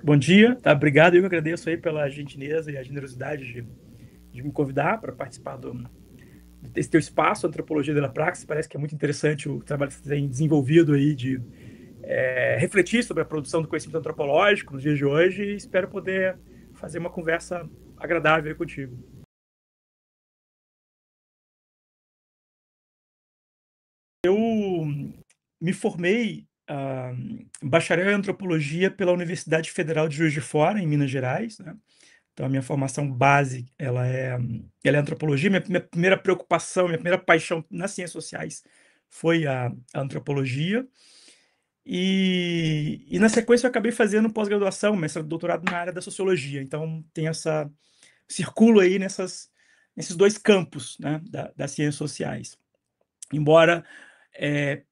Bom dia, tá? Obrigado, eu agradeço aí pela gentileza e a generosidade de me convidar para participar desse teu espaço, Antropologia da Praxis. Parece que é muito interessante o trabalho que você tem desenvolvido aí de refletir sobre a produção do conhecimento antropológico nos dias de hoje e espero poder fazer uma conversa agradável aí contigo. Eu me formei em bacharel em antropologia pela Universidade Federal de Juiz de Fora, em Minas Gerais, né? Então, a minha formação base, ela é antropologia. Minha primeira preocupação, minha primeira paixão nas ciências sociais foi a antropologia. E na sequência eu acabei fazendo pós-graduação, mestrado, doutorado na área da sociologia. Então, tem essa circulo aí nesses dois campos, né, das ciências sociais. Embora,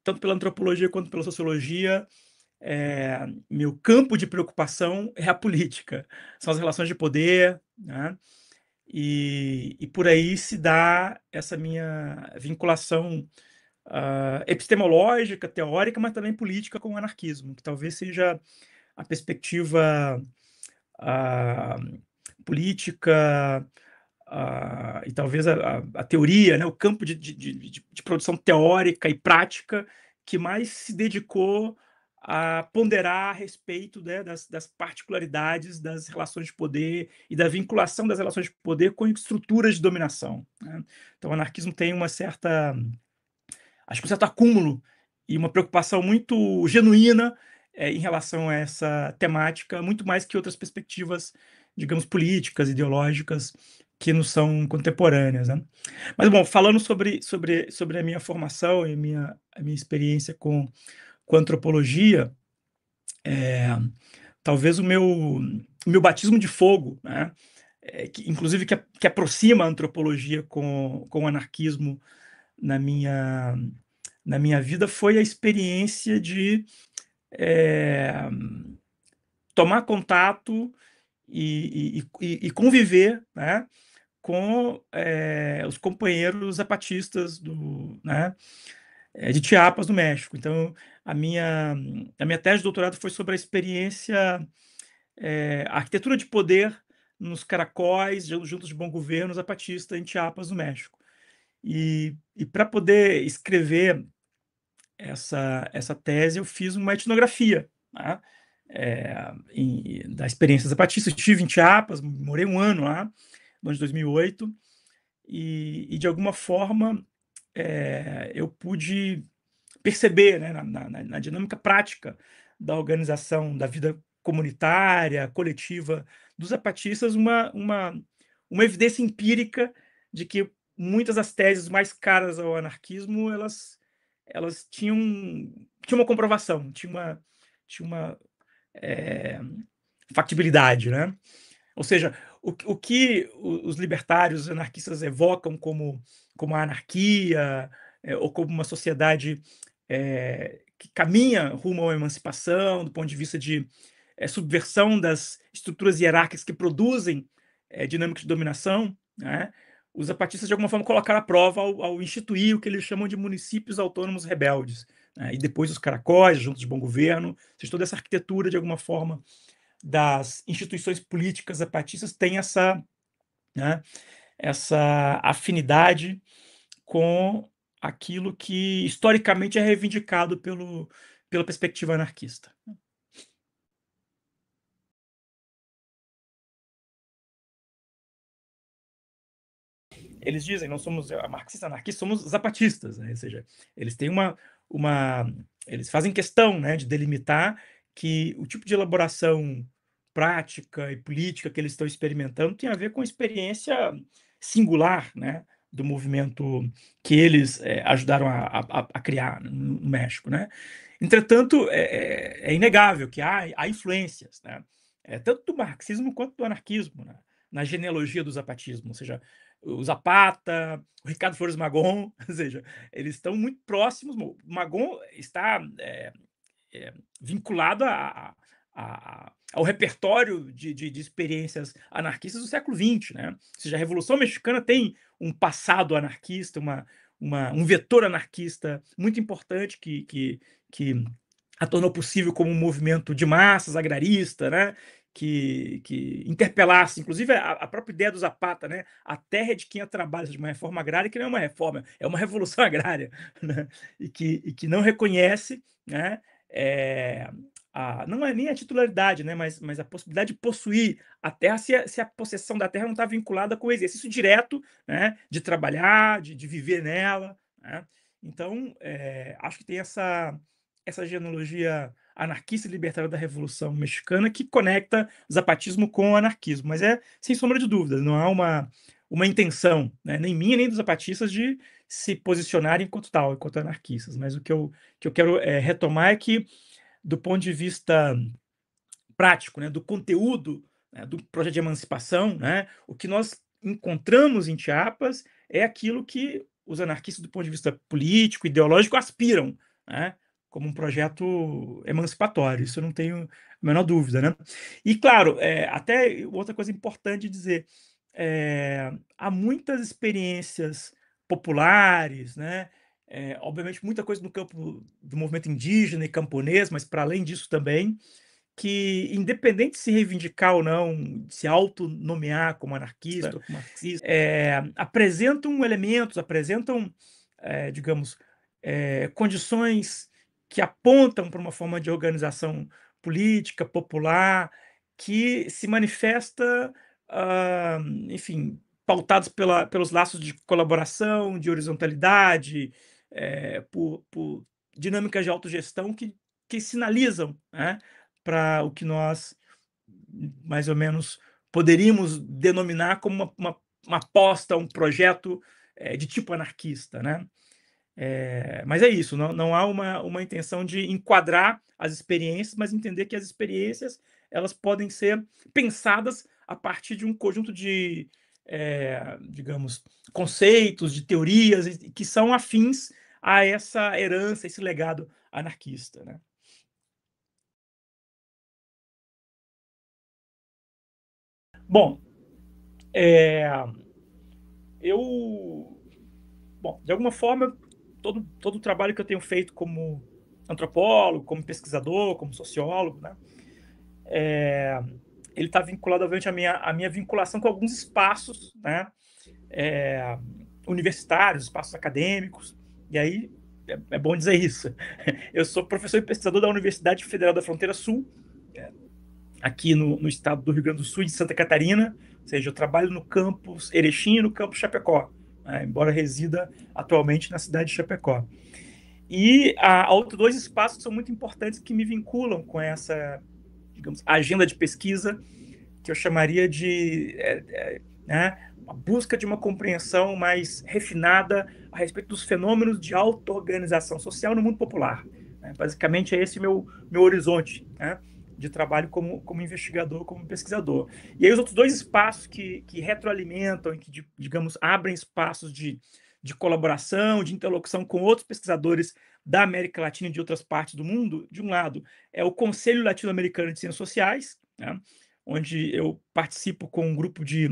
tanto pela antropologia quanto pela sociologia, meu campo de preocupação é a política, são as relações de poder, né? E por aí se dá essa minha vinculação epistemológica, teórica, mas também política com o anarquismo, que talvez seja a perspectiva ah, política e talvez a teoria, né, o campo de produção teórica e prática que mais se dedicou a ponderar a respeito, né, das particularidades das relações de poder e da vinculação das relações de poder com estruturas de dominação, né? Então, o anarquismo tem acho que um certo acúmulo e uma preocupação muito genuína em relação a essa temática, muito mais que outras perspectivas, digamos, políticas, ideológicas, que não são contemporâneas, né? Mas, bom, falando sobre a minha formação e a minha experiência com antropologia, é, talvez o meu batismo de fogo, né? Que, inclusive, que aproxima a antropologia com o anarquismo na minha, na minha vida foi a experiência de eh, tomar contato e conviver, né, com os companheiros zapatistas né, de Chiapas, no México. Então, a minha, a minha tese de doutorado foi sobre a experiência, a arquitetura de poder nos caracóis, juntos de bom governo, zapatista, em Chiapas, no México. E para poder escrever essa tese, eu fiz uma etnografia, né, da experiência zapatista. Estive em Chiapas, morei um ano lá, no ano de 2008, e de alguma forma eu pude perceber, né, na dinâmica prática da organização da vida comunitária, coletiva dos zapatistas, uma evidência empírica de que muitas das teses mais caras ao anarquismo elas tinham uma comprovação, tinha uma eh, factibilidade, né? Ou seja, o que os libertários, os anarquistas evocam como a anarquia, ou como uma sociedade que caminha rumo à emancipação, do ponto de vista de subversão das estruturas hierárquicas que produzem dinâmicas de dominação, né? Os zapatistas, de alguma forma, colocaram à prova ao instituir o que eles chamam de municípios autônomos rebeldes, né? E depois os caracóis, juntos de bom governo, ou seja, toda essa arquitetura, de alguma forma, das instituições políticas zapatistas tem né, essa afinidade com aquilo que historicamente é reivindicado pela perspectiva anarquista. Eles dizem, não somos marxistas, anarquistas, somos zapatistas, né? Ou seja, eles têm uma eles fazem questão, né, de delimitar que o tipo de elaboração prática e política que eles estão experimentando tem a ver com a experiência singular, né, do movimento que eles ajudaram a criar no México, né? Entretanto, é inegável que há influências, né, tanto do marxismo quanto do anarquismo, né, na genealogia do zapatismo, ou seja, o Zapata, o Ricardo Flores Magón, ou seja, eles estão muito próximos. O Magón está vinculado ao repertório de experiências anarquistas do século XX, né? Ou seja, a Revolução Mexicana tem um passado anarquista, um vetor anarquista muito importante que a tornou possível como um movimento de massas agrarista, né, que interpelasse, inclusive a própria ideia do Zapata, né, a terra é de quem a trabalha, de uma reforma agrária que não é uma reforma, é uma revolução agrária, né, e que não reconhece, né, eh, não é nem a titularidade, né, mas a possibilidade de possuir a terra se a possessão da terra não está vinculada com o exercício direto, né, de trabalhar, de viver nela, né. Então, acho que tem essa genealogia anarquista e libertária da Revolução Mexicana que conecta zapatismo com o anarquismo, mas sem sombra de dúvidas, não há uma intenção, né, nem minha nem dos zapatistas de se posicionarem enquanto tal, enquanto anarquistas, mas o que eu quero, retomar é que, do ponto de vista prático, né, do conteúdo, né, do projeto de emancipação, né, o que nós encontramos em Chiapas é aquilo que os anarquistas, do ponto de vista político, ideológico, aspiram, né, como um projeto emancipatório. Isso eu não tenho a menor dúvida, né? E claro, até outra coisa importante dizer, há muitas experiências populares, né? Obviamente muita coisa no campo do movimento indígena e camponês, mas para além disso também, que independente de se reivindicar ou não, se autonomear como anarquista ou como marxista, apresentam elementos, apresentam, digamos, condições que apontam para uma forma de organização política, popular, que se manifesta, enfim, pautados pelos laços de colaboração, de horizontalidade, por dinâmicas de autogestão que sinalizam, né, para o que nós, mais ou menos, poderíamos denominar como uma aposta, um projeto, de tipo anarquista, né. Mas é isso, não há uma intenção de enquadrar as experiências, mas entender que as experiências, elas podem ser pensadas a partir de um conjunto de, digamos, conceitos, de teorias e que são afins a essa herança, esse legado anarquista, né. Bom, eh eu, bom, de alguma forma, todo o trabalho que eu tenho feito como antropólogo, como pesquisador, como sociólogo, né, eh, ele está vinculado, obviamente, à minha vinculação com alguns espaços, né, eh, universitários, espaços acadêmicos, e aí é bom dizer isso. Eu sou professor e pesquisador da Universidade Federal da Fronteira Sul, aqui no estado do Rio Grande do Sul e de Santa Catarina, ou seja, eu trabalho no campus Erechim e no campus Chapecó, né, embora resida atualmente na cidade de Chapecó. E há outros dois espaços que são muito importantes que me vinculam com essa, digamos, agenda de pesquisa que eu chamaria de, né, a busca de uma compreensão mais refinada a respeito dos fenômenos de auto-organização social no mundo popular. Né? Basicamente, é esse meu horizonte, né, de trabalho como investigador, como pesquisador. E aí, os outros dois espaços que retroalimentam e que, digamos, abrem espaços de colaboração, de interlocução com outros pesquisadores da América Latina e de outras partes do mundo, de um lado, é o Conselho Latino-Americano de Ciências Sociais, né, onde eu participo com um grupo de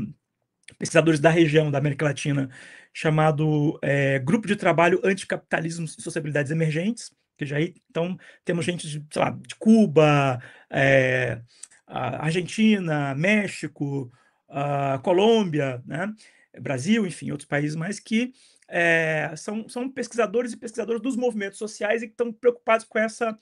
pesquisadores da região da América Latina, chamado Grupo de Trabalho Anticapitalismos e Sociabilidades Emergentes, que já aí, então, temos gente de, sei lá, de Cuba, eh, Argentina, México, Colômbia, né, Brasil, enfim, outros países mais que são pesquisadores e pesquisadoras dos movimentos sociais e que estão preocupados com essa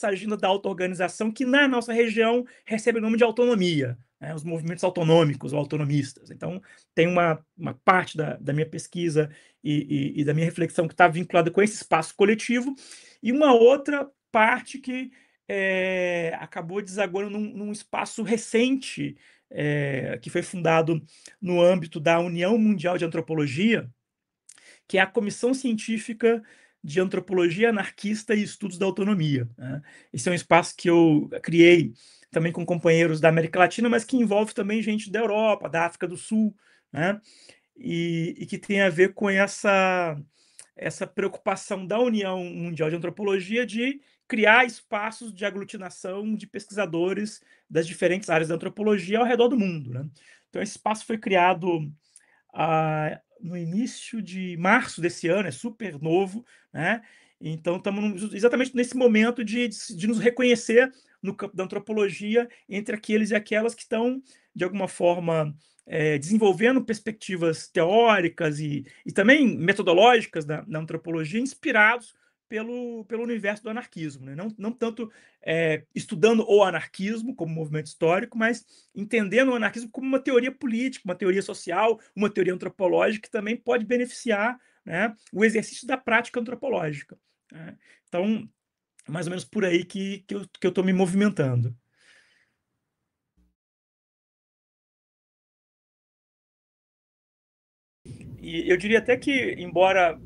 agenda da auto-organização que na nossa região recebe o nome de autonomia, né, os movimentos autonômicos ou autonomistas. Então, tem uma parte da minha pesquisa e da minha reflexão que está vinculada com esse espaço coletivo, e uma outra parte que acabou desaguando num espaço recente, que foi fundado no âmbito da União Mundial de Antropologia, que é a Comissão Científica de Antropologia Anarquista e Estudos da Autonomia, né. Esse é um espaço que eu criei também com companheiros da América Latina, mas que envolve também gente da Europa, da África do Sul, né, e que tem a ver com essa preocupação da União Mundial de Antropologia de criar espaços de aglutinação de pesquisadores das diferentes áreas da antropologia ao redor do mundo, né. Então esse espaço foi criado no início de março desse ano, é super novo, né? Então estamos exatamente nesse momento de nos reconhecer no campo da antropologia entre aqueles e aquelas que estão, de alguma forma, desenvolvendo perspectivas teóricas e também metodológicas da antropologia, inspirados pelo universo do anarquismo, né? Não tanto estudando o anarquismo como movimento histórico, mas entendendo o anarquismo como uma teoria política, uma teoria social, uma teoria antropológica que também pode beneficiar, né, o exercício da prática antropológica, né? Então, mais ou menos por aí que eu estou me movimentando. E eu diria até que, embora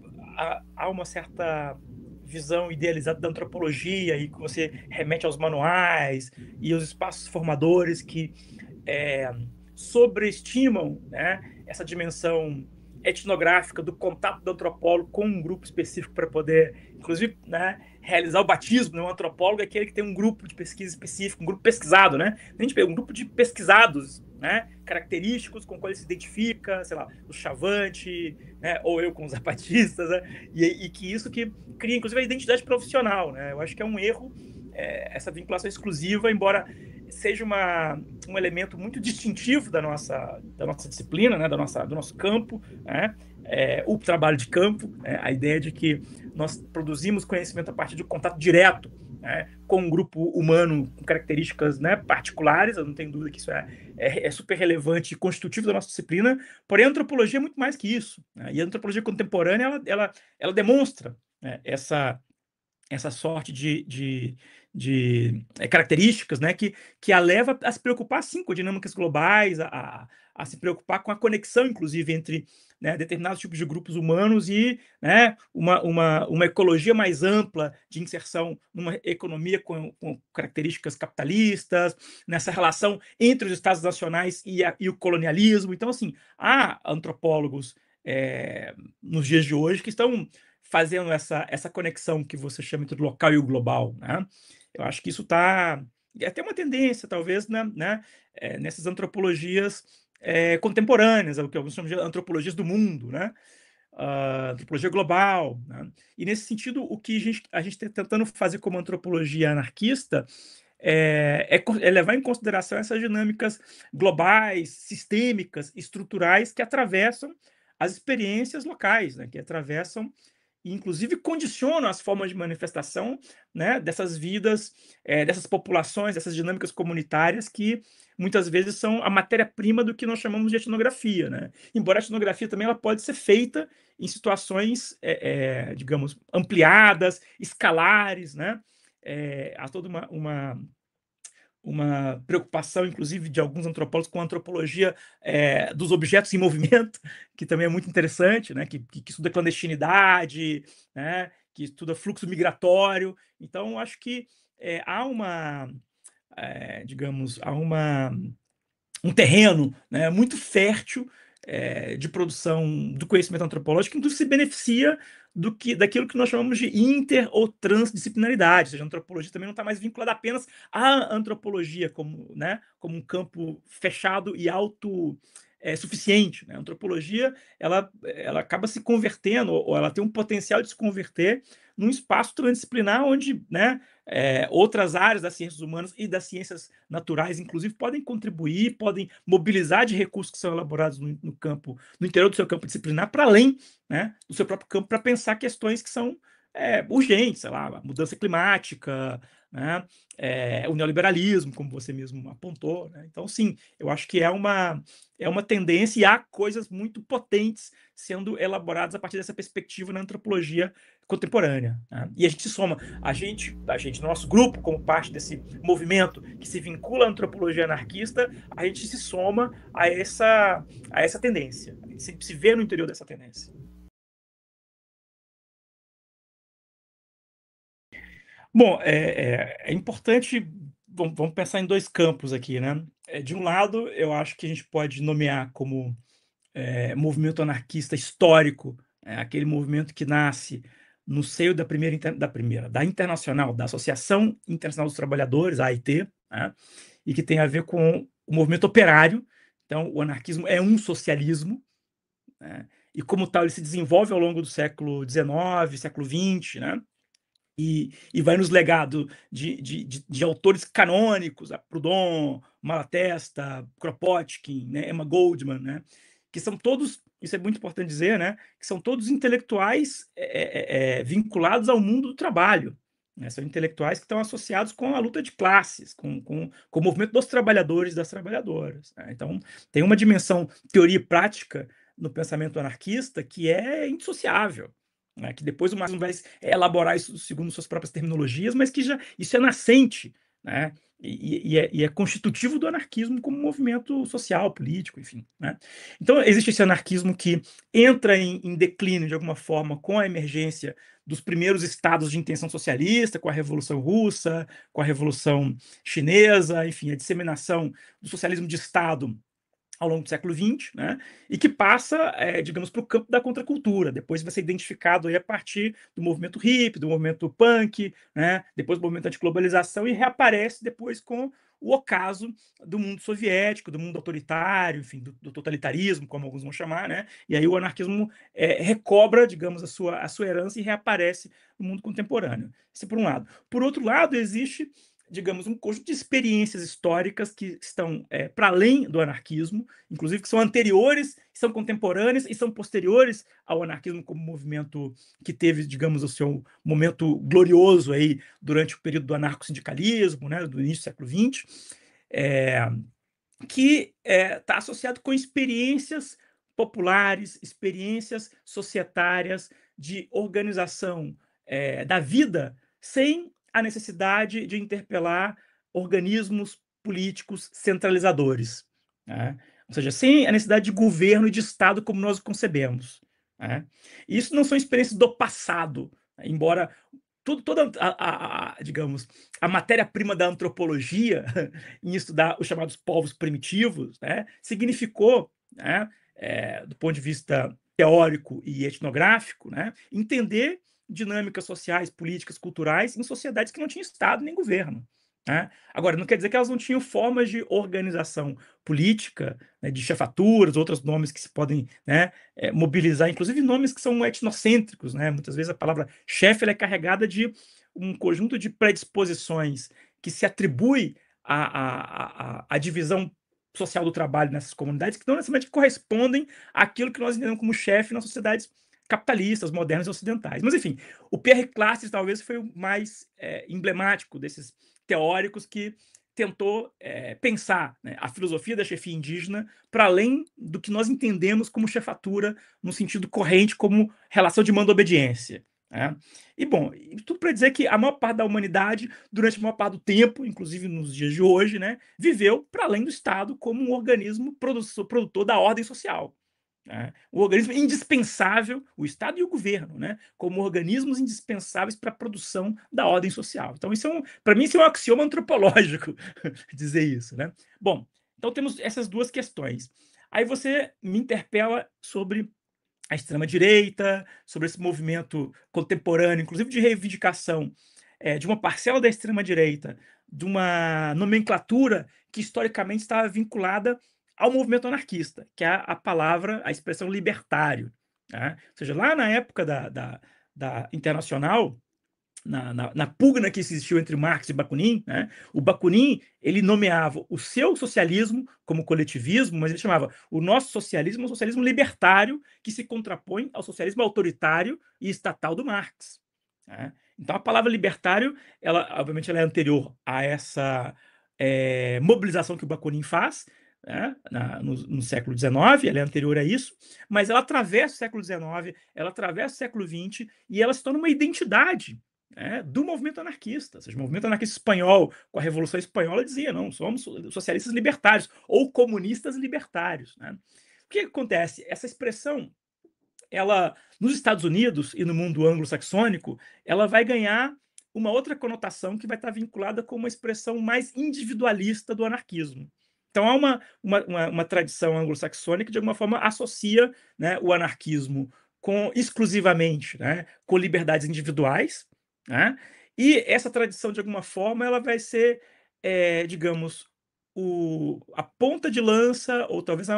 há uma certa visão idealizada da antropologia e que você remete aos manuais e aos espaços formadores que eh, sobreestimam, né, essa dimensão etnográfica do contato do antropólogo com um grupo específico para poder, inclusive, né, realizar o batismo, né? Um antropólogo é aquele que tem um grupo de pesquisa específico, um grupo pesquisado, né? A gente vê um grupo de pesquisados, né, característicos com quais ele se identifica, sei lá, o Chavante, né, ou eu com os zapatistas, né? E que isso que cria, inclusive, a identidade profissional, né? Eu acho que é um erro essa vinculação exclusiva, embora seja um elemento muito distintivo da nossa disciplina, né, do nosso campo, né, o trabalho de campo, né, a ideia de que nós produzimos conhecimento a partir de contato direto, né, com um grupo humano com características, né, particulares. Eu não tenho dúvida que isso é super relevante e constitutivo da nossa disciplina, porém a antropologia é muito mais que isso, né, e a antropologia contemporânea ela demonstra, né, essa sorte de características, né, que a leva a se preocupar sim com dinâmicas globais, a se preocupar com a conexão, inclusive, entre, né, determinados tipos de grupos humanos e, né, uma ecologia mais ampla de inserção numa economia com características capitalistas, nessa relação entre os Estados nacionais e o colonialismo. Então, assim, há antropólogos nos dias de hoje que estão fazendo essa conexão que você chama entre o local e o global, né? Eu acho que isso está é até uma tendência, talvez, né, nessas antropologias contemporâneas, o que alguns chamam de antropologias do mundo, né? Antropologia global, né? E nesse sentido, o que a gente está tentando fazer como antropologia anarquista é levar em consideração essas dinâmicas globais, sistêmicas, estruturais que atravessam as experiências locais, né? Que atravessam e inclusive condicionam as formas de manifestação, né, dessas vidas, dessas populações, dessas dinâmicas comunitárias que muitas vezes são a matéria-prima do que nós chamamos de etnografia, né? Embora a etnografia também ela pode ser feita em situações, digamos, ampliadas, escalares, né? Há toda uma preocupação, inclusive, de alguns antropólogos com a antropologia dos objetos em movimento, que também é muito interessante, né? Que estuda clandestinidade, né? Que estuda fluxo migratório. Então, acho que há digamos, um terreno, né, muito fértil de produção do conhecimento antropológico, que inclusive se beneficia daquilo que nós chamamos de inter ou transdisciplinaridade, ou seja, a antropologia também não está mais vinculada apenas à antropologia como, né, como um campo fechado e auto suficiente, né? A antropologia ela acaba se convertendo, ou ela tem um potencial de se converter num espaço transdisciplinar onde, né, outras áreas das ciências humanas e das ciências naturais, inclusive, podem contribuir, podem mobilizar de recursos que são elaborados no campo, no interior do seu campo disciplinar, para além, né, do seu próprio campo, para pensar questões que são urgentes, sei lá, a mudança climática, né, o neoliberalismo, como você mesmo apontou, né? Então, sim, eu acho que é uma tendência e há coisas muito potentes sendo elaboradas a partir dessa perspectiva na antropologia contemporânea, né? E a gente se soma, no nosso grupo, como parte desse movimento que se vincula à antropologia anarquista, a gente se soma a essa tendência, a gente se vê no interior dessa tendência. Bom, é importante, vamos pensar em dois campos aqui, né? De um lado, eu acho que a gente pode nomear como movimento anarquista histórico, aquele movimento que nasce no seio da Internacional, da Associação Internacional dos Trabalhadores, a AIT, né, e que tem a ver com o movimento operário. Então, o anarquismo é um socialismo, né, e como tal ele se desenvolve ao longo do século XIX, século XX, né, e vai nos legados de autores canônicos, a Proudhon, Malatesta, Kropotkin, né, Emma Goldman, né, que são todos, isso é muito importante dizer, né, que são todos intelectuais vinculados ao mundo do trabalho. Né, são intelectuais que estão associados com a luta de classes, com o movimento dos trabalhadores e das trabalhadoras. Né. Então, tem uma dimensão teoria e prática no pensamento anarquista que é indissociável, né, que depois o Marx vai elaborar isso segundo suas próprias terminologias, mas que já isso é nascente, né, e é constitutivo do anarquismo como movimento social, político, enfim. Né. Então, existe esse anarquismo que entra em declínio, de alguma forma, com a emergência dos primeiros estados de intenção socialista, com a Revolução Russa, com a Revolução Chinesa, enfim, a disseminação do socialismo de Estado ao longo do século XX, né, e que passa, digamos, para o campo da contracultura. Depois vai ser identificado aí a partir do movimento hippie, do movimento punk, né, depois do movimento antiglobalização, e reaparece depois com o ocaso do mundo soviético, do mundo autoritário, enfim, do totalitarismo, como alguns vão chamar, né, e aí o anarquismo recobra, digamos, a sua herança e reaparece no mundo contemporâneo. Isso por um lado. Por outro lado, existe, digamos, um conjunto de experiências históricas que estão para além do anarquismo, inclusive que são anteriores, são contemporâneas e são posteriores ao anarquismo como movimento que teve, digamos, o seu momento glorioso aí durante o período do anarcossindicalismo, né, do início do século XX, é, que está associado com experiências populares, experiências societárias de organização da vida sem a necessidade de interpelar organismos políticos centralizadores, né? Ou seja, sem a necessidade de governo e de Estado como nós o concebemos. Né? Isso não são experiências do passado, né? Embora toda digamos, a matéria-prima da antropologia em estudar os chamados povos primitivos, né, significou, né, do ponto de vista teórico e etnográfico, né, entender dinâmicas sociais, políticas, culturais em sociedades que não tinham Estado nem governo. Né? Agora, não quer dizer que elas não tinham formas de organização política, né, de chefaturas, outros nomes que se podem, né, mobilizar, inclusive nomes que são etnocêntricos. Né? Muitas vezes a palavra chefe ela é carregada de um conjunto de predisposições que se atribui à divisão social do trabalho nessas comunidades, que não necessariamente correspondem àquilo que nós entendemos como chefe nas sociedades capitalistas, modernas e ocidentais. Mas, enfim, o Pierre Classes talvez foi o mais emblemático desses teóricos que tentou pensar, né, a filosofia da chefia indígena para além do que nós entendemos como chefatura no sentido corrente, como relação de mando-obediência. Né? E, bom, tudo para dizer que a maior parte da humanidade, durante a maior parte do tempo, inclusive nos dias de hoje, né, viveu para além do Estado como um organismo produtor da ordem social. Né? Um organismo indispensável, o Estado e o governo, né? Como organismos indispensáveis para a produção da ordem social. Então, para mim, isso é um axioma antropológico dizer isso. Né? Bom, então temos essas duas questões. Aí você me interpela sobre a extrema-direita, sobre esse movimento contemporâneo, inclusive de reivindicação de uma parcela da extrema-direita, de uma nomenclatura que historicamente estava vinculada ao movimento anarquista, que é a palavra, a expressão libertário. Né? Ou seja, lá na época da Internacional, na pugna que existiu entre Marx e Bakunin, né, o Bakunin ele nomeava o seu socialismo como coletivismo, mas ele chamava o nosso socialismo um socialismo libertário que se contrapõe ao socialismo autoritário e estatal do Marx. Né? Então a palavra libertário, ela obviamente ela é anterior a essa mobilização que o Bakunin faz, né, no século XIX, ela é anterior a isso, mas ela atravessa o século XIX, ela atravessa o século XX e ela se torna uma identidade do movimento anarquista. Ou seja, o movimento anarquista espanhol, com a Revolução Espanhola, dizia: não, somos socialistas libertários ou comunistas libertários. Né? O que acontece? Essa expressão, ela, nos Estados Unidos e no mundo anglo-saxônico, ela vai ganhar uma outra conotação que vai estar vinculada com uma expressão mais individualista do anarquismo. Então, há uma tradição anglo-saxônica que, de alguma forma, associa, né, o anarquismo exclusivamente, né, com liberdades individuais, né, e essa tradição, de alguma forma, ela vai ser, digamos, a ponta de lança, ou talvez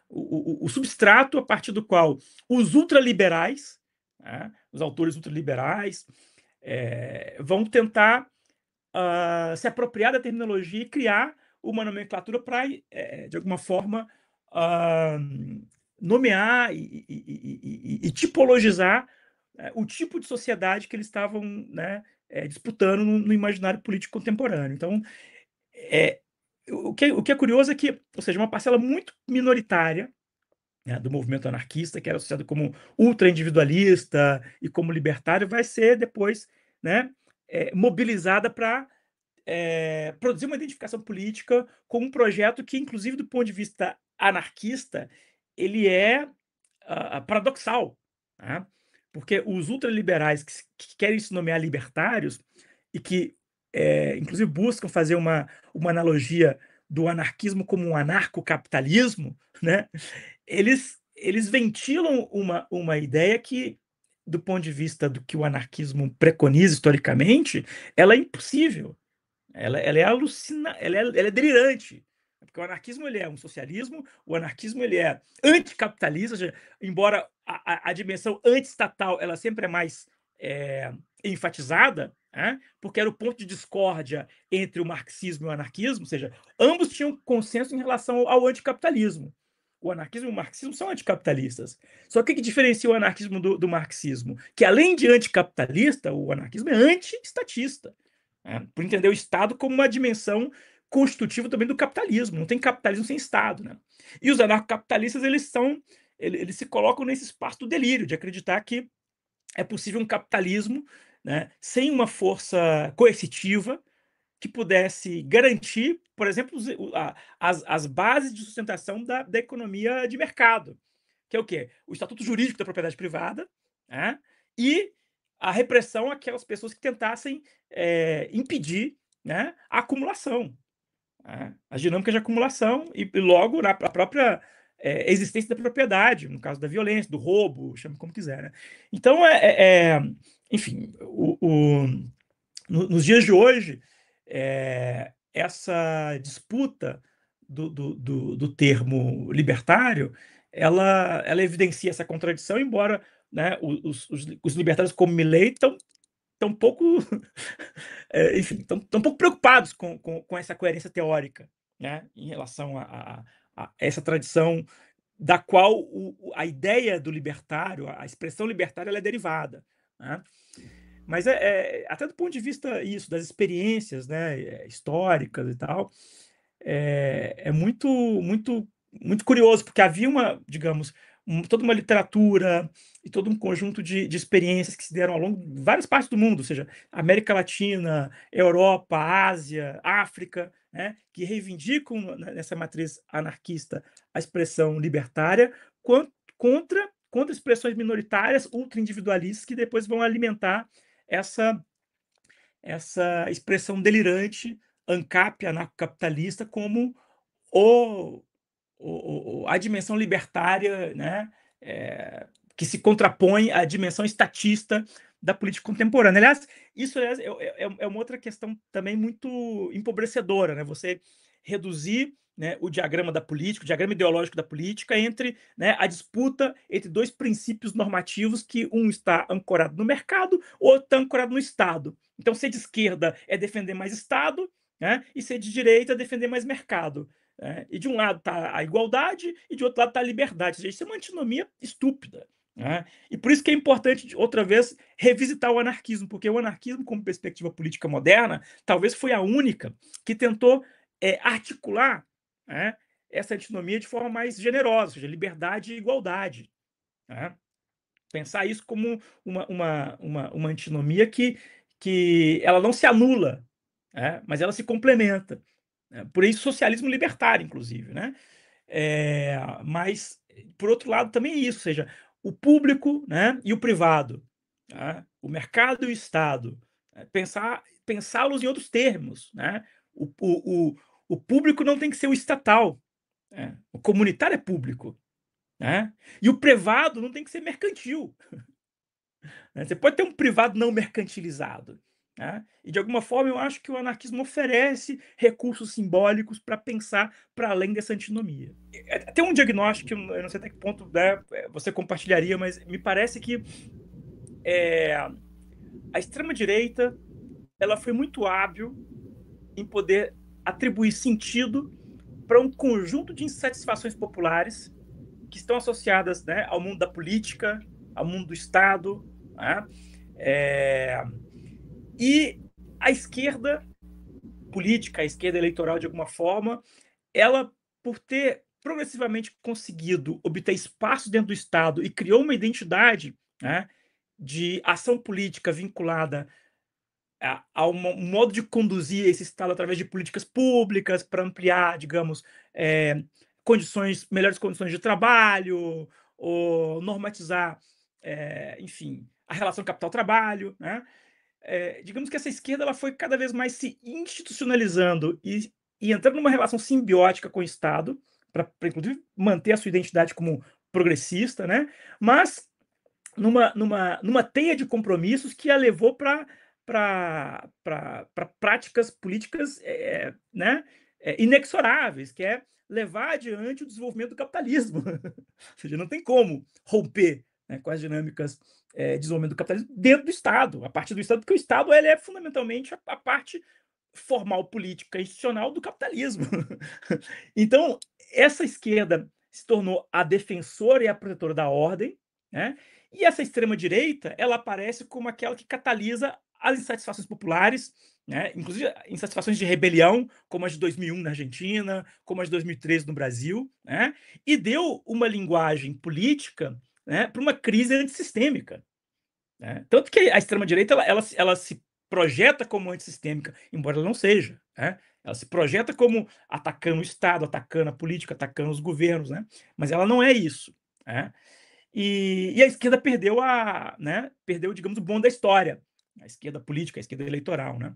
o substrato a partir do qual os ultraliberais, né, os autores ultraliberais, vão tentar se apropriar da terminologia e criar uma nomenclatura para, de alguma forma, nomear e tipologizar o tipo de sociedade que eles estavam, né, disputando no imaginário político contemporâneo. Então, o que é curioso é que, ou seja, uma parcela muito minoritária, né, do movimento anarquista, que era associado como ultra-individualista e como libertário, vai ser depois, né, mobilizada para produzir uma identificação política com um projeto que, inclusive do ponto de vista anarquista, ele é paradoxal, né? Porque os ultraliberais que querem se nomear libertários e que, inclusive, buscam fazer uma analogia do anarquismo como um anarcocapitalismo, né? Eles ventilam uma ideia que, do ponto de vista do que o anarquismo preconiza historicamente, ela é impossível. Ela é ela é delirante, porque o anarquismo ele é um socialismo, o anarquismo ele é anticapitalista, ou seja, embora a dimensão antiestatal ela sempre é mais enfatizada, né, porque era o ponto de discórdia entre o marxismo e o anarquismo, ou seja, ambos tinham consenso em relação ao anticapitalismo. O anarquismo e o marxismo são anticapitalistas. Só que o que diferencia o anarquismo do marxismo? Que além de anticapitalista, o anarquismo é anti-estatista, por entender o Estado como uma dimensão constitutiva também do capitalismo. Não tem capitalismo sem Estado, né? E os anarcocapitalistas eles se colocam nesse espaço do delírio, de acreditar que é possível um capitalismo, né, sem uma força coercitiva que pudesse garantir, por exemplo, as bases de sustentação da economia de mercado, que é o quê? O estatuto jurídico da propriedade privada, né, e a repressão àquelas pessoas que tentassem impedir, né, a acumulação, né, as dinâmicas de acumulação e logo a própria existência da propriedade, no caso da violência, do roubo, chame como quiser. Né? Então, enfim, nos dias de hoje, essa disputa do termo libertário, ela evidencia essa contradição, embora, né, os libertários como Milley estão um pouco, enfim, estão um pouco preocupados com essa coerência teórica, né, em relação a essa tradição da qual a ideia do libertário, a expressão libertária, ela é derivada. Né? Mas até do ponto de vista isso, das experiências, né, históricas e tal, é muito curioso, porque havia digamos, toda uma literatura e todo um conjunto de experiências que se deram ao longo de várias partes do mundo, ou seja, América Latina, Europa, Ásia, África, né, que reivindicam nessa matriz anarquista a expressão libertária contra expressões minoritárias, ultra-individualistas, que depois vão alimentar essa expressão delirante, ANCAP, anarcocapitalista, como a dimensão libertária, né, que se contrapõe à dimensão estatista da política contemporânea. Aliás, isso é uma outra questão também muito empobrecedora, né? Você reduzir, né, o diagrama da política, o diagrama ideológico da política, entre, né, a disputa entre dois princípios normativos que um está ancorado no mercado, o outro está ancorado no Estado. Então, ser de esquerda é defender mais Estado, né, e ser de direita é defender mais mercado. E de um lado está a igualdade e de outro lado está a liberdade. Ou seja, isso é uma antinomia estúpida. Né? E por isso que é importante, outra vez, revisitar o anarquismo, porque o anarquismo, como perspectiva política moderna, talvez foi a única que tentou articular, né, essa antinomia de forma mais generosa, ou seja, liberdade e igualdade. Né? Pensar isso como uma antinomia que ela não se anula, né, mas ela se complementa. Por isso, socialismo libertário, inclusive. Né? Mas, por outro lado, também é isso, ou seja, o público, né, e o privado, né, o mercado e o Estado, pensá-los em outros termos. Né? O público não tem que ser o estatal, né? O comunitário é público. Né? E o privado não tem que ser mercantil. Né? Você pode ter um privado não mercantilizado. Né? E, de alguma forma, eu acho que o anarquismo oferece recursos simbólicos para pensar para além dessa antinomia. Tem um diagnóstico que eu não sei até que ponto, né, você compartilharia, mas me parece que a extrema-direita ela foi muito hábil em poder atribuir sentido para um conjunto de insatisfações populares que estão associadas, né, ao mundo da política, ao mundo do Estado, né? E a esquerda política, a esquerda eleitoral, de alguma forma, ela, por ter progressivamente conseguido obter espaço dentro do Estado e criou uma identidade, né, de ação política vinculada a um modo de conduzir esse Estado através de políticas públicas para ampliar, digamos, melhores condições de trabalho, ou normatizar, enfim, a relação capital-trabalho, né? Digamos que essa esquerda ela foi cada vez mais se institucionalizando e entrando numa relação simbiótica com o Estado, para inclusive manter a sua identidade como progressista, né? Mas numa teia de compromissos que a levou para práticas políticas, né, inexoráveis, que é levar adiante o desenvolvimento do capitalismo. Ou seja, não tem como romper, né, com as dinâmicas de desenvolvimento do capitalismo dentro do Estado, a partir do Estado, porque o Estado ele é fundamentalmente a parte formal, política, institucional do capitalismo. Então, essa esquerda se tornou a defensora e a protetora da ordem, né? E essa extrema-direita, ela aparece como aquela que catalisa as insatisfações populares, né? Inclusive insatisfações de rebelião, como as de 2001 na Argentina, como as de 2013 no Brasil, né? E deu uma linguagem política, né, para uma crise antissistêmica, né? Tanto que a extrema-direita ela se projeta como antissistêmica, embora ela não seja, né? Ela se projeta como atacando o Estado, atacando a política, atacando os governos, né? Mas ela não é isso, né? E a esquerda perdeu né, perdeu, digamos, o bonde da história, a esquerda política, a esquerda eleitoral, né?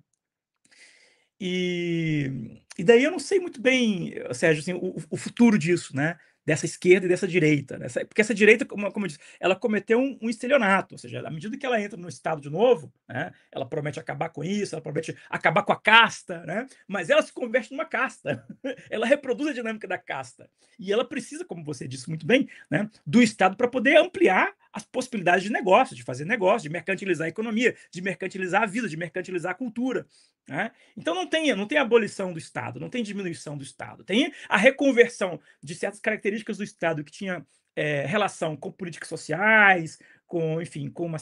E daí eu não sei muito bem, Sérgio, assim, o futuro disso, né? Dessa esquerda e dessa direita. Porque essa direita, como eu disse, ela cometeu um estelionato, ou seja, à medida que ela entra no Estado de novo, né, ela promete acabar com isso, ela promete acabar com a casta, né, mas ela se converte numa casta. Ela reproduz a dinâmica da casta. E ela precisa, como você disse muito bem, né, do Estado para poder ampliar as possibilidades de negócio, de fazer negócio, de mercantilizar a economia, de mercantilizar a vida, de mercantilizar a cultura, né? Então não tem abolição do Estado, não tem diminuição do Estado, tem a reconversão de certas características do Estado que tinha relação com políticas sociais, com, enfim, com uma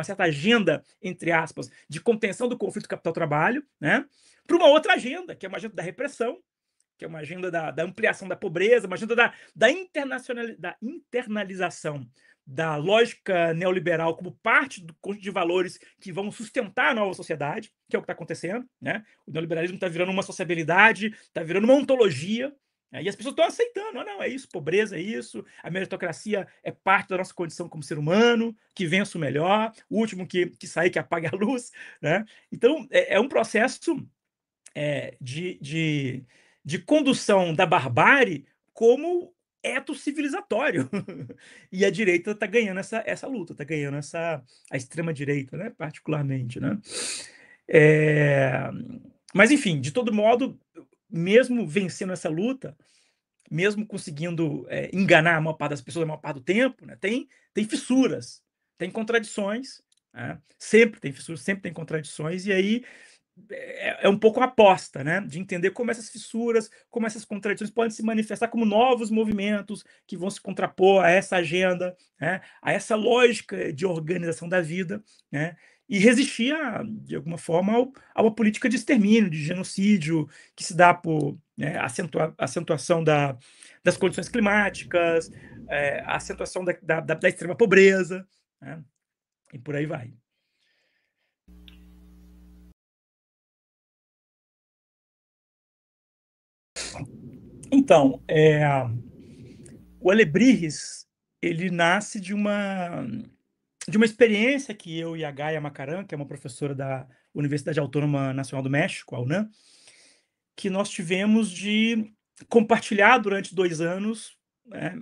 certa agenda, entre aspas, de contenção do conflito capital-trabalho, né? Para uma outra agenda, que é uma agenda da repressão, que é uma agenda da ampliação da pobreza, uma agenda da internalização da lógica neoliberal como parte do conjunto de valores que vão sustentar a nova sociedade, que é o que está acontecendo, né? O neoliberalismo está virando uma sociabilidade, está virando uma ontologia, né? E as pessoas estão aceitando, não, é isso, pobreza é isso, a meritocracia é parte da nossa condição como ser humano, que vença o melhor, o último que sair que apague a luz, né? Então, é um processo de condução da barbárie como eto civilizatório. E a direita está ganhando essa luta, está ganhando a extrema-direita, né, particularmente. Né? É, mas, enfim, de todo modo, mesmo vencendo essa luta, mesmo conseguindo enganar a maior parte das pessoas a maior parte do tempo, né, tem fissuras, tem contradições, né? Sempre tem fissuras, sempre tem contradições, e aí é um pouco a aposta, né? De entender como essas fissuras, como essas contradições podem se manifestar como novos movimentos que vão se contrapor a essa agenda, né? A essa lógica de organização da vida, né? E resistir, de alguma forma, a uma política de extermínio, de genocídio, que se dá por, né, acentuação das condições climáticas, a acentuação da extrema pobreza, né? E por aí vai. Então, o Alebrijes, ele nasce de uma experiência que eu e a Gaia Macaran, que é uma professora da Universidade Autônoma Nacional do México, a UNAM, que nós tivemos de compartilhar durante 2 anos, né,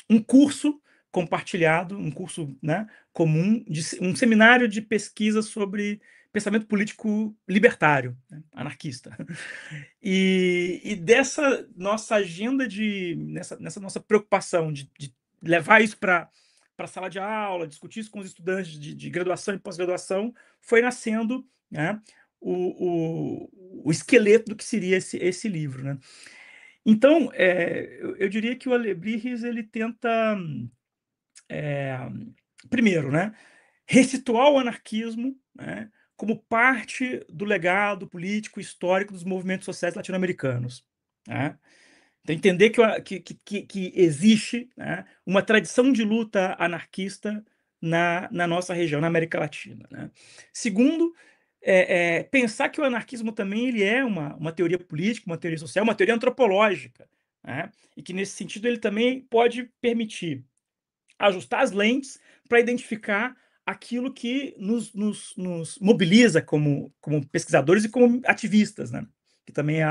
um curso compartilhado, um curso, né, comum, um seminário de pesquisa sobre pensamento político libertário, né, anarquista. E dessa nossa agenda nessa nossa preocupação de levar isso para a sala de aula, discutir isso com os estudantes de graduação e pós-graduação, foi nascendo, né, o esqueleto do que seria esse livro, né. Então, eu diria que o Alebrijes ele tenta, eh, primeiro, né, ressituar o anarquismo, né, como parte do legado político histórico dos movimentos sociais latino-americanos, né. Então entender que o a que existe, né, uma tradição de luta anarquista na nossa região, na América Latina, né. Segundo, pensar que o anarquismo também ele é uma teoria política, uma teoria social, uma teoria antropológica, né, e que nesse sentido ele também pode permitir ajustar as lentes para identificar aquilo que nos mobiliza como pesquisadores e como ativistas, né, que também é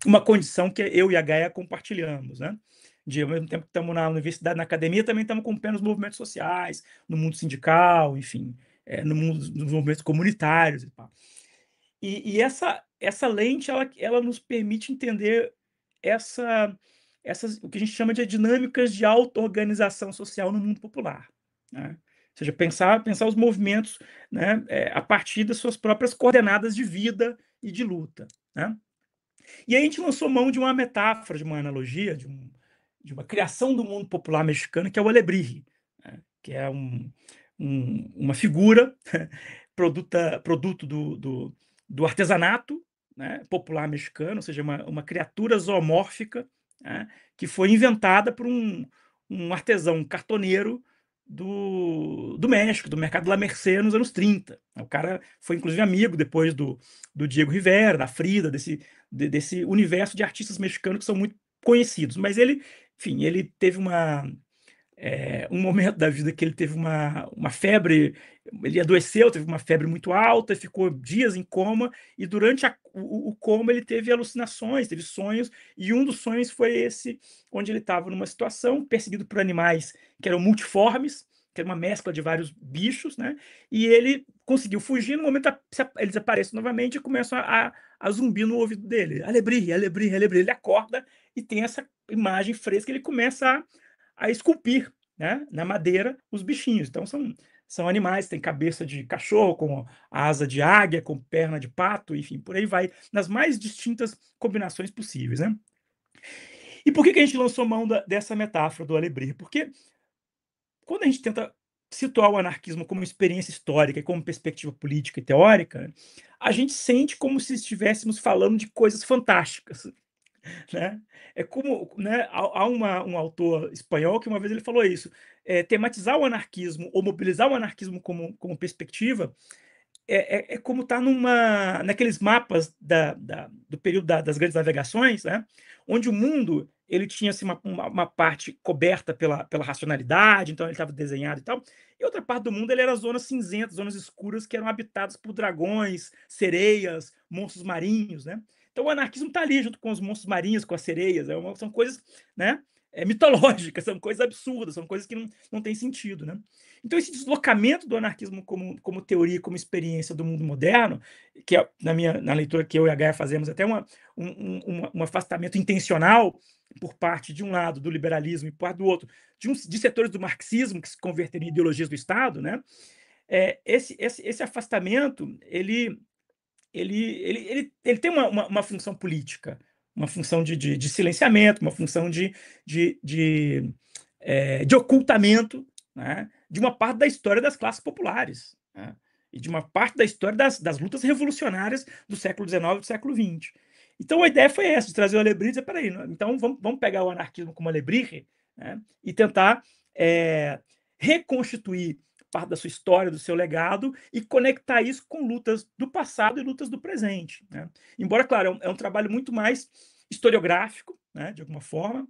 uma condição que eu e a Gaia compartilhamos, né, de ao mesmo tempo que estamos na universidade, na academia, também estamos acompanhando os movimentos sociais, no mundo sindical, enfim, no mundo dos movimentos comunitários e tal. E essa lente ela nos permite entender essa essas o que a gente chama de dinâmicas de auto-organização social no mundo popular, né. Ou seja, pensar os movimentos, né, a partir das suas próprias coordenadas de vida e de luta, né. E aí a gente lançou mão de uma metáfora, de uma analogia, de uma criação do mundo popular mexicano, que é o alebrije, né, que é uma figura produto do artesanato, né, popular mexicano, ou seja, uma criatura zoomórfica, né, que foi inventada por um artesão, um cartoneiro do México, do mercado La Merced nos anos 30. O cara foi inclusive amigo depois do Diego Rivera, da Frida, desse universo de artistas mexicanos que são muito conhecidos. Mas ele, enfim, ele teve um momento da vida que ele teve uma febre, ele adoeceu, teve uma febre muito alta, ficou dias em coma, e durante o coma ele teve alucinações, teve sonhos, e um dos sonhos foi esse, onde ele estava numa situação perseguido por animais que eram multiformes, que era uma mescla de vários bichos, né? E ele conseguiu fugir. No momento eles aparecem novamente e começam a zumbir no ouvido dele. Alebrije, alebrije, alebrije. Ele acorda e tem essa imagem fresca. Ele começa a esculpir, né, na madeira os bichinhos. Então são animais, tem cabeça de cachorro, com asa de águia, com perna de pato, enfim, por aí vai, nas mais distintas combinações possíveis, né? E por que a gente lançou mão dessa metáfora do Alebrije? Porque quando a gente tenta situar o anarquismo como experiência histórica e como perspectiva política e teórica, a gente sente como se estivéssemos falando de coisas fantásticas, né? É como, né, há um autor espanhol que uma vez ele falou isso, tematizar o anarquismo ou mobilizar o anarquismo como perspectiva é como estar naqueles mapas do período das grandes navegações, né, onde o mundo ele tinha assim, uma parte coberta pela racionalidade, então ele estava desenhado e tal, e outra parte do mundo ele era zonas cinzentas, zonas escuras que eram habitadas por dragões, sereias, monstros marinhos, né? Então o anarquismo está ali junto com os monstros marinhos, com as sereias, são coisas, né, mitológicas, são coisas absurdas, são coisas que não têm sentido, né? Então, esse deslocamento do anarquismo como teoria, como experiência do mundo moderno, que é, na leitura que eu e a Gaia fazemos, até um afastamento intencional por parte, de um lado, do liberalismo e por parte do outro, de setores do marxismo que se converteriam em ideologias do Estado, né? Esse afastamento ele tem uma função política, uma função de silenciamento, uma função de ocultamento, né, de uma parte da história das classes populares, né, e de uma parte da história das lutas revolucionárias do século XIX e do século XX. Então a ideia foi essa, de trazer o Alebrije e dizer, peraí, então vamos pegar o anarquismo como Alebrije, né, e tentar reconstituir parte da sua história, do seu legado, e conectar isso com lutas do passado e lutas do presente, né? Embora, claro, é um trabalho muito mais historiográfico, né, de alguma forma,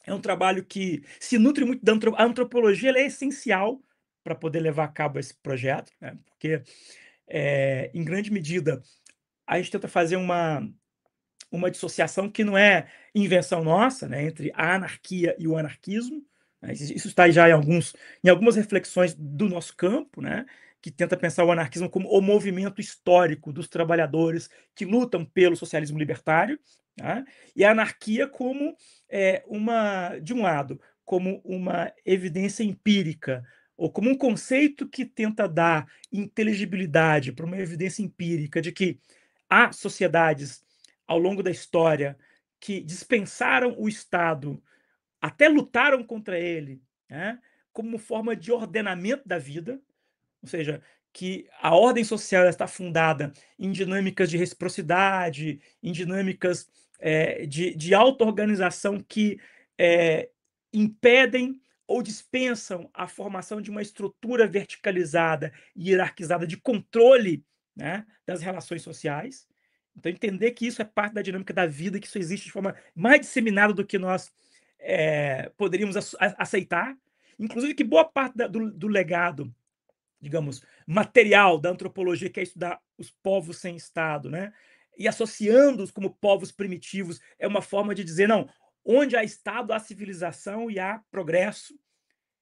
é um trabalho que se nutre muito da a antropologia, ela é essencial para poder levar a cabo esse projeto, né, porque, em grande medida, a gente tenta fazer uma dissociação que não é invenção nossa, né, entre a anarquia e o anarquismo, né, isso está já em algumas reflexões do nosso campo, né, que tenta pensar o anarquismo como o movimento histórico dos trabalhadores que lutam pelo socialismo libertário, tá, e a anarquia como, de um lado, como uma evidência empírica, ou como um conceito que tenta dar inteligibilidade para uma evidência empírica de que há sociedades ao longo da história que dispensaram o Estado, até lutaram contra ele, né, como forma de ordenamento da vida, ou seja, que a ordem social está fundada em dinâmicas de reciprocidade, em dinâmicas de auto-organização que eh, impedem ou dispensam a formação de uma estrutura verticalizada e hierarquizada de controle, né, das relações sociais. Então, entender que isso é parte da dinâmica da vida, que isso existe de forma mais disseminada do que nós poderíamos aceitar. Inclusive, que boa parte do legado, digamos, material da antropologia, que é estudar os povos sem Estado, né? E associando-os como povos primitivos, é uma forma de dizer, não, onde há Estado, há civilização e há progresso.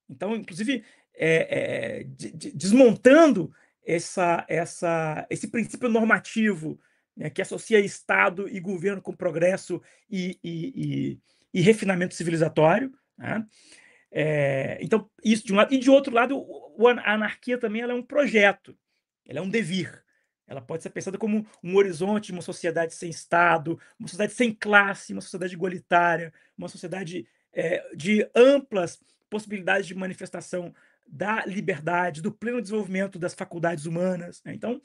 Então, inclusive, desmontando esse princípio normativo, né, que associa Estado e governo com progresso e refinamento civilizatório, né? Então, isso de um lado. E de outro lado, a anarquia também ela é um projeto, ela é um devir. Ela pode ser pensada como um horizonte de uma sociedade sem Estado, uma sociedade sem classe, uma sociedade igualitária, uma sociedade de amplas possibilidades de manifestação da liberdade, do pleno desenvolvimento das faculdades humanas, né? Então,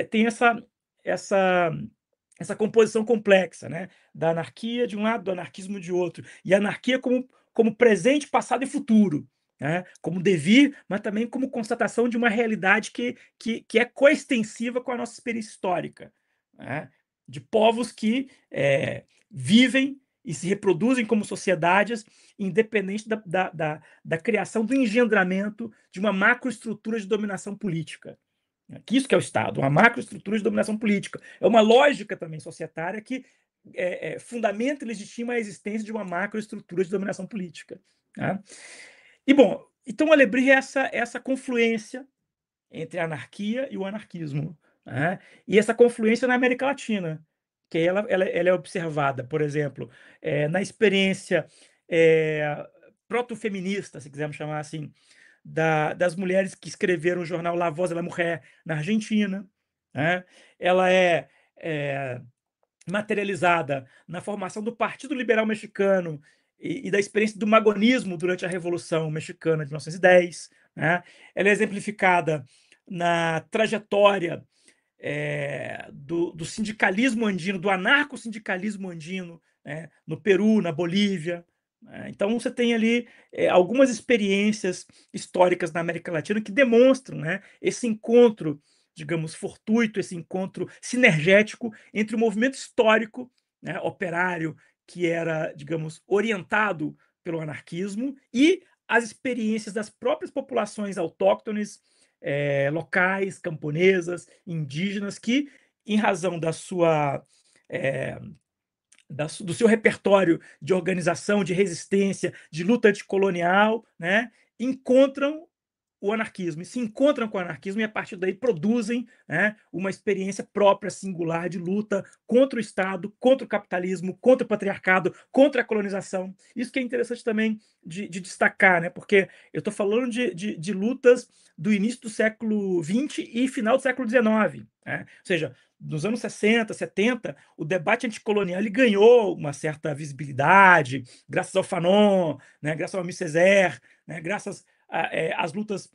tem essa, essa composição complexa, né? Da anarquia de um lado, do anarquismo de outro. E a anarquia como presente, passado e futuro, né? Como devir, mas também como constatação de uma realidade que é coextensiva com a nossa experiência histórica, né? De povos que vivem e se reproduzem como sociedades, independente da criação, do engendramento de uma macroestrutura de dominação política. Que isso que é o Estado, uma macroestrutura de dominação política. É uma lógica também societária que fundamenta e legitima a existência de uma macroestrutura de dominação política, né? E, bom, então a Lebris é essa confluência entre a anarquia e o anarquismo, né? E essa confluência na América Latina, que ela é observada, por exemplo, na experiência proto-feminista, se quisermos chamar assim, das mulheres que escreveram o jornal La Voz de la Mujer na Argentina, né? Ela é materializada na formação do Partido Liberal Mexicano e da experiência do magonismo durante a Revolução Mexicana de 1910, né? Ela é exemplificada na trajetória do sindicalismo andino, do anarco-sindicalismo andino, né, no Peru, na Bolívia, né? Então, você tem ali algumas experiências históricas na América Latina que demonstram, né, esse encontro, digamos, fortuito, esse encontro sinergético entre o movimento histórico, né, operário, que era, digamos, orientado pelo anarquismo, e as experiências das próprias populações autóctones, locais, camponesas, indígenas, que, em razão da sua do seu repertório de organização, de resistência, de luta anticolonial, né, encontram o anarquismo, e se encontram com o anarquismo e a partir daí produzem, né, uma experiência própria, singular, de luta contra o Estado, contra o capitalismo, contra o patriarcado, contra a colonização. Isso que é interessante também de destacar, né, porque eu estou falando de lutas do início do século XX e final do século XIX, né? Ou seja, nos anos 60, 70, o debate anticolonial ele ganhou uma certa visibilidade, graças ao Fanon, né, graças ao Aimé Césaire, né, graças às lutas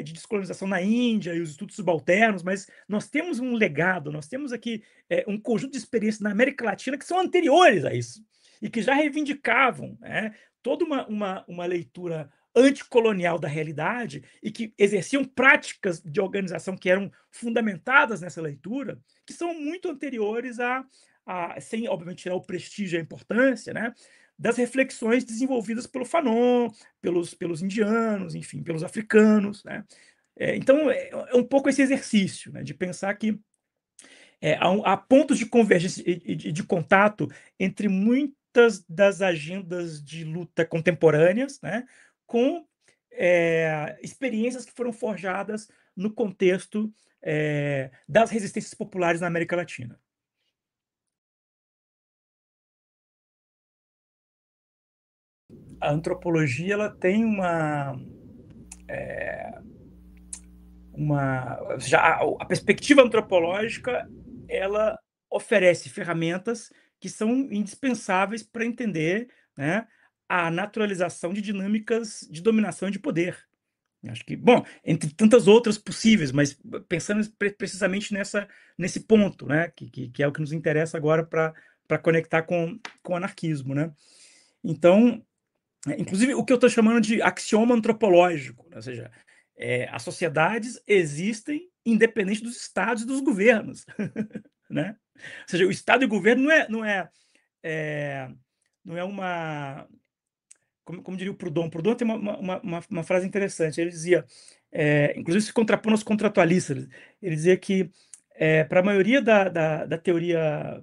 de descolonização na Índia e os estudos subalternos, mas nós temos um legado, nós temos aqui um conjunto de experiências na América Latina que são anteriores a isso e que já reivindicavam, né, toda uma leitura anticolonial da realidade e que exerciam práticas de organização que eram fundamentadas nessa leitura, que são muito anteriores sem obviamente tirar o prestígio e a importância, né, das reflexões desenvolvidas pelo Fanon, pelos indianos, enfim, pelos africanos, né? Então, é um pouco esse exercício, né, de pensar que há pontos de convergência e de contato entre muitas das agendas de luta contemporâneas, né, com experiências que foram forjadas no contexto das resistências populares na América Latina. a antropologia ela tem ou seja, a perspectiva antropológica ela oferece ferramentas que são indispensáveis para entender, né, a naturalização de dinâmicas de dominação e de poder. Acho que, bom, entre tantas outras possíveis, mas pensando precisamente nesse ponto, né, que é o que nos interessa agora para conectar com o anarquismo, né? Então, inclusive o que eu estou chamando de axioma antropológico, né? Ou seja, as sociedades existem independente dos estados e dos governos, né? Ou seja, o estado e o governo é, não é uma, como diria o Proudhon. Proudhon tem uma frase interessante. Ele dizia, inclusive se contrapondo aos contratualistas, ele dizia que para a maioria da teoria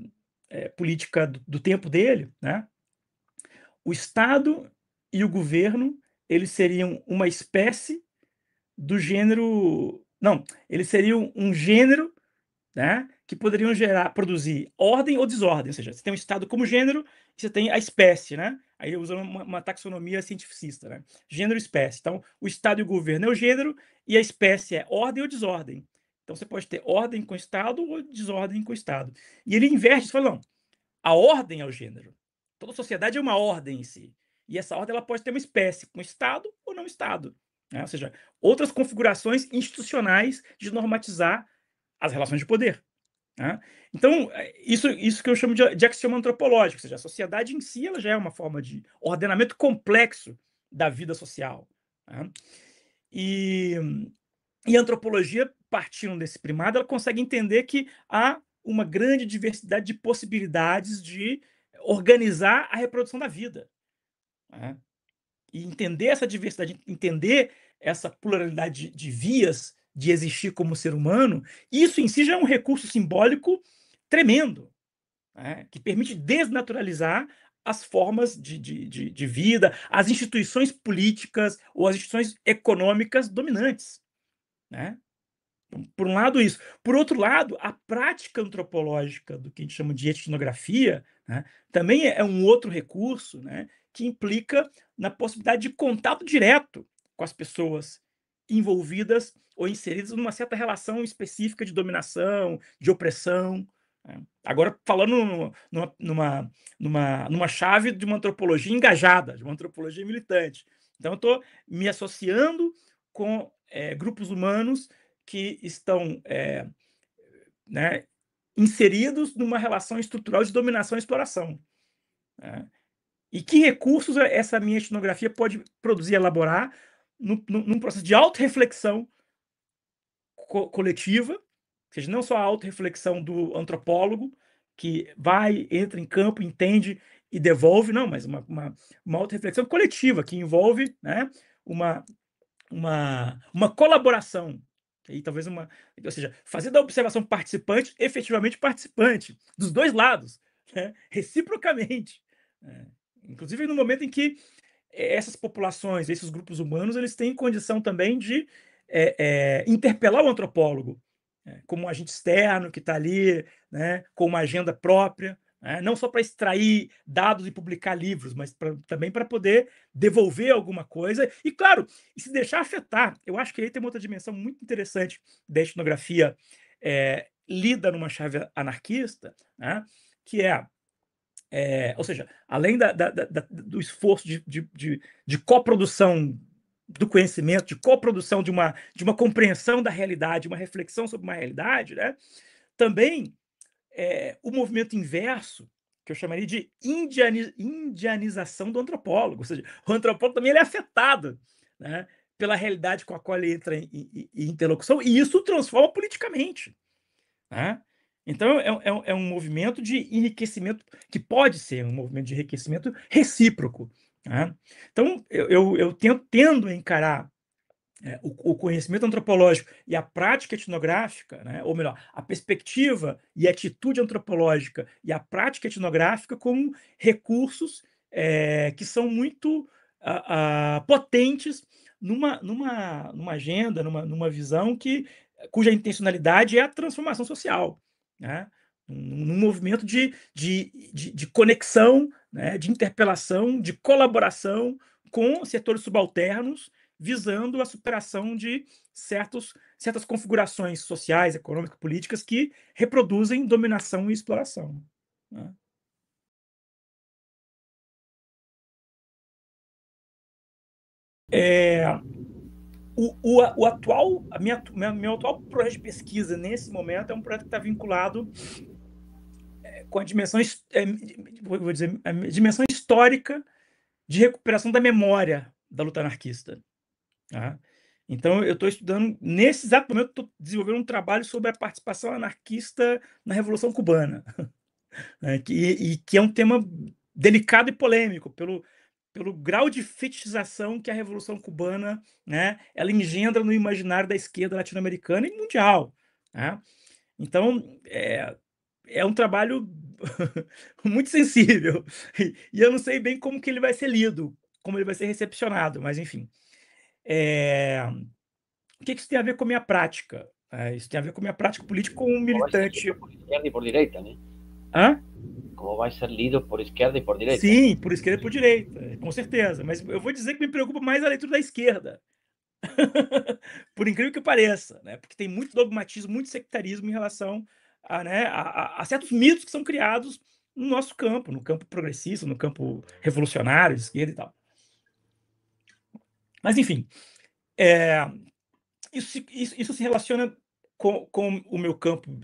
política do tempo dele, né, o Estado e o governo eles seriam uma espécie do gênero. Não, eles seriam um gênero, né, que poderiam produzir ordem ou desordem. Ou seja, você tem o Estado como gênero e você tem a espécie, né? Aí usando uma taxonomia cientificista, né? Gênero e espécie. Então, o Estado e o governo é o gênero e a espécie é ordem ou desordem. Então, você pode ter ordem com o Estado ou desordem com o Estado. E ele inverte, ele fala, não, a ordem é o gênero. Toda sociedade é uma ordem em si. E essa ordem ela pode ter uma espécie, com Estado ou não Estado. Né? Ou seja, outras configurações institucionais de normatizar as relações de poder. Né? Então, isso que eu chamo de axioma antropológico, ou seja, a sociedade em si ela já é uma forma de ordenamento complexo da vida social. Né? E, e a antropologia, partindo desse primado, ela consegue entender que há uma grande diversidade de possibilidades de organizar a reprodução da vida. Né? E entender essa diversidade, entender essa pluralidade de vias de existir como ser humano, isso em si já é um recurso simbólico tremendo, né? Que permite desnaturalizar as formas de vida, as instituições políticas ou as instituições econômicas dominantes. Né? Então, por um lado, isso. Por outro lado, a prática antropológica do que a gente chama de etnografia, né, também é um outro recurso, né, que implica na possibilidade de contato direto com as pessoas envolvidas ou inseridas numa certa relação específica de dominação, de opressão. Né. Agora, falando numa chave de uma antropologia engajada, de uma antropologia militante. Então, eu estou me associando com grupos humanos que estão né, inseridos numa relação estrutural de dominação e exploração. Né? E que recursos essa minha etnografia pode produzir, elaborar num processo de autorreflexão coletiva, ou seja, não só a autorreflexão do antropólogo, que vai, entra em campo, entende e devolve, não, mas uma autorreflexão coletiva, que envolve, né, uma, uma colaboração. E talvez ou seja, fazer da observação participante efetivamente participante, dos dois lados, né, reciprocamente. Né. Inclusive no momento em que essas populações, esses grupos humanos, eles têm condição também de interpelar o antropólogo, né, como um agente externo que está ali, né, com uma agenda própria, né, não só para extrair dados e publicar livros, mas também para poder devolver alguma coisa e, claro, e se deixar afetar. Eu acho que aí tem uma outra dimensão muito interessante da etnografia lida numa chave anarquista, né, que ou seja, além do esforço de coprodução do conhecimento, de coprodução de uma compreensão da realidade, uma reflexão sobre uma realidade, né? Também o movimento inverso, que eu chamaria de indianização do antropólogo, ou seja, o antropólogo também ele é afetado, né, pela realidade com a qual ele entra em interlocução, e isso o transforma politicamente. Né? Então é um movimento de enriquecimento, que pode ser um movimento de enriquecimento recíproco. Né? Então eu tendo a encarar o conhecimento antropológico e a prática etnográfica, né? Ou melhor, a perspectiva e a atitude antropológica e a prática etnográfica como recursos que são muito potentes numa agenda, numa visão cuja intencionalidade é a transformação social. Né? Num movimento de conexão né, de interpelação, de colaboração com setores subalternos, visando a superação de certas configurações sociais, econômicas, políticas que reproduzem dominação e exploração, né. O atual, meu atual projeto de pesquisa nesse momento é um projeto que está vinculado com a dimensão, vou dizer, a dimensão histórica de recuperação da memória da luta anarquista. Tá? Então, eu estou estudando, nesse exato momento, estou desenvolvendo um trabalho sobre a participação anarquista na Revolução Cubana, né, que é um tema delicado e polêmico, pelo grau de fetichização que a Revolução Cubana, né, ela engendra no imaginário da esquerda latino-americana e mundial. Né? Então, é um trabalho muito sensível, e eu não sei bem como que ele vai ser lido, como ele vai ser recepcionado, mas enfim. O que isso tem a ver com a minha prática? Isso tem a ver com a minha prática política como um Como vai ser militante. lido por esquerda e por direita, né? Hã? Como vai ser lido por esquerda e por direita. Sim, por esquerda e por direita, com certeza. Mas eu vou dizer que me preocupa mais a leitura da esquerda. Por incrível que pareça, né? Porque tem muito dogmatismo, muito sectarismo em relação a, né, a certos mitos que são criados no nosso campo, no campo progressista, no campo revolucionário, de esquerda e tal. Mas, enfim, isso se relaciona com o meu campo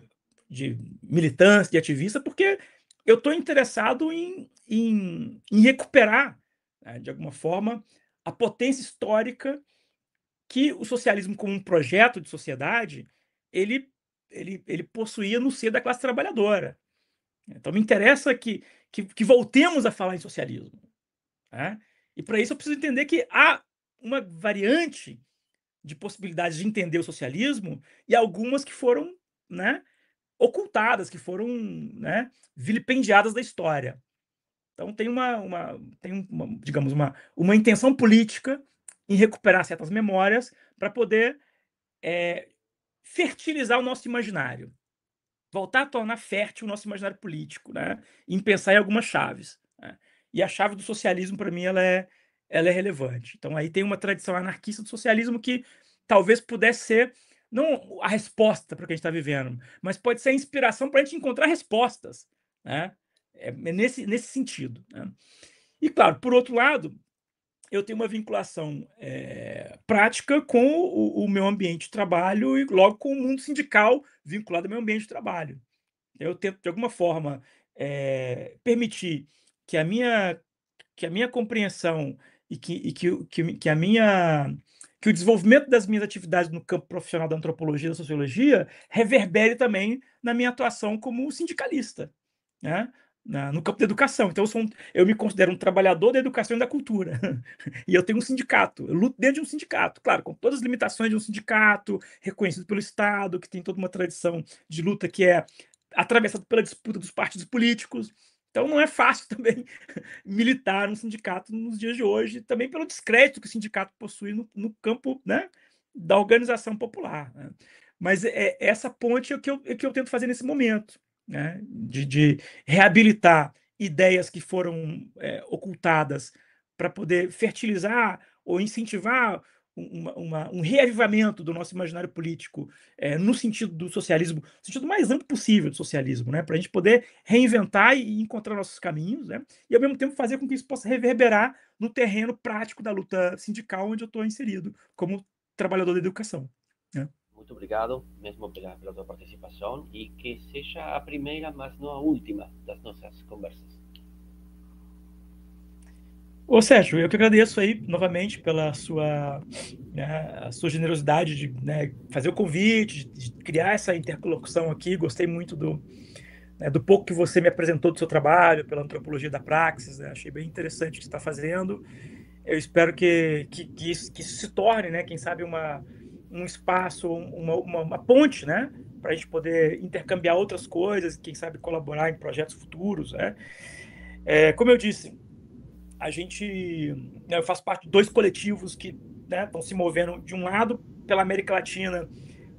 de militância, de ativista, porque eu estou interessado em recuperar, né, de alguma forma, a potência histórica que o socialismo como um projeto de sociedade, ele ele possuía no seio da classe trabalhadora. Então me interessa que voltemos a falar em socialismo, né. E para isso eu preciso entender que há uma variante de possibilidades de entender o socialismo e algumas que foram, né, ocultadas, que foram, né, vilipendiadas da história. Então tem digamos, uma intenção política em recuperar certas memórias para poder, fertilizar o nosso imaginário, voltar a tornar fértil o nosso imaginário político, né, em pensar em algumas chaves, né. E a chave do socialismo para mim ela é relevante. Então aí tem uma tradição anarquista do socialismo que talvez pudesse ser não a resposta para o que a gente está vivendo, mas pode ser a inspiração para a gente encontrar respostas, né. É nesse sentido, né. E claro, por outro lado, eu tenho uma vinculação, prática com o meu ambiente de trabalho e logo com o mundo sindical vinculado ao meu ambiente de trabalho. Eu tento de alguma forma, permitir que a minha compreensão e que a minha que o desenvolvimento das minhas atividades no campo profissional da antropologia e da sociologia reverbere também na minha atuação como sindicalista, né, no campo da educação. Então eu me considero um trabalhador da educação e da cultura. E eu tenho um sindicato, eu luto dentro de um sindicato, claro, com todas as limitações de um sindicato, reconhecido pelo Estado, que tem toda uma tradição de luta que é atravessado pela disputa dos partidos políticos. Então não é fácil também militar um sindicato nos dias de hoje, também pelo descrédito que o sindicato possui no campo, né, da organização popular, né. Mas essa ponte é que eu tento fazer nesse momento, né, de reabilitar ideias que foram, ocultadas para poder fertilizar ou incentivar um reavivamento do nosso imaginário político, no sentido do socialismo, no sentido mais amplo possível do socialismo, né, para a gente poder reinventar e encontrar nossos caminhos, né, e ao mesmo tempo fazer com que isso possa reverberar no terreno prático da luta sindical onde eu estou inserido como trabalhador da educação, né. Muito obrigado mesmo pela tua participação e que seja a primeira, mas não a última das nossas conversas. Ô Sérgio, eu que agradeço aí novamente pela sua, né, a sua generosidade de, né, fazer o convite, de criar essa interlocução aqui. Gostei muito do pouco que você me apresentou do seu trabalho, pela antropologia da praxis, né, achei bem interessante o que você está fazendo. Eu espero que isso se torne, né, quem sabe, um espaço, uma ponte, né, para a gente poder intercambiar outras coisas, quem sabe colaborar em projetos futuros, né. Como eu disse, eu faço parte de 2 coletivos que, né, estão se movendo, de um lado, pela América Latina,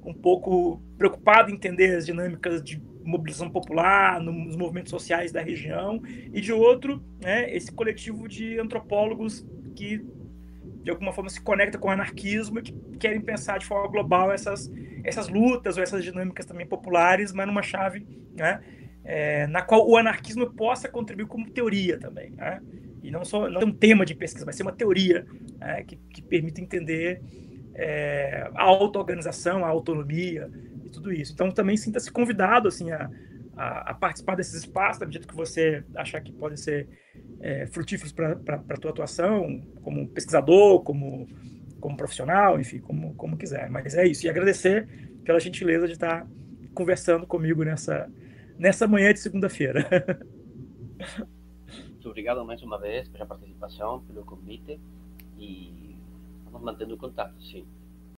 um pouco preocupado em entender as dinâmicas de mobilização popular, nos movimentos sociais da região, e de outro, né, esse coletivo de antropólogos que de alguma forma se conecta com o anarquismo e que querem pensar de forma global essas lutas ou essas dinâmicas também populares, mas numa chave, né, na qual o anarquismo possa contribuir como teoria também, né? E não só não um tema de pesquisa, mas ser uma teoria, né, que permita entender a auto-organização, a autonomia e tudo isso. Então também sinta-se convidado assim, a participar desses espaços, na medida que você achar que podem ser frutíferos para a tua atuação, como pesquisador, como profissional, enfim, como quiser. Mas é isso. E agradecer pela gentileza de estar conversando comigo nessa manhã de segunda-feira. Muito obrigado mais uma vez pela participação, pelo convite e vamos mantendo contato, sim.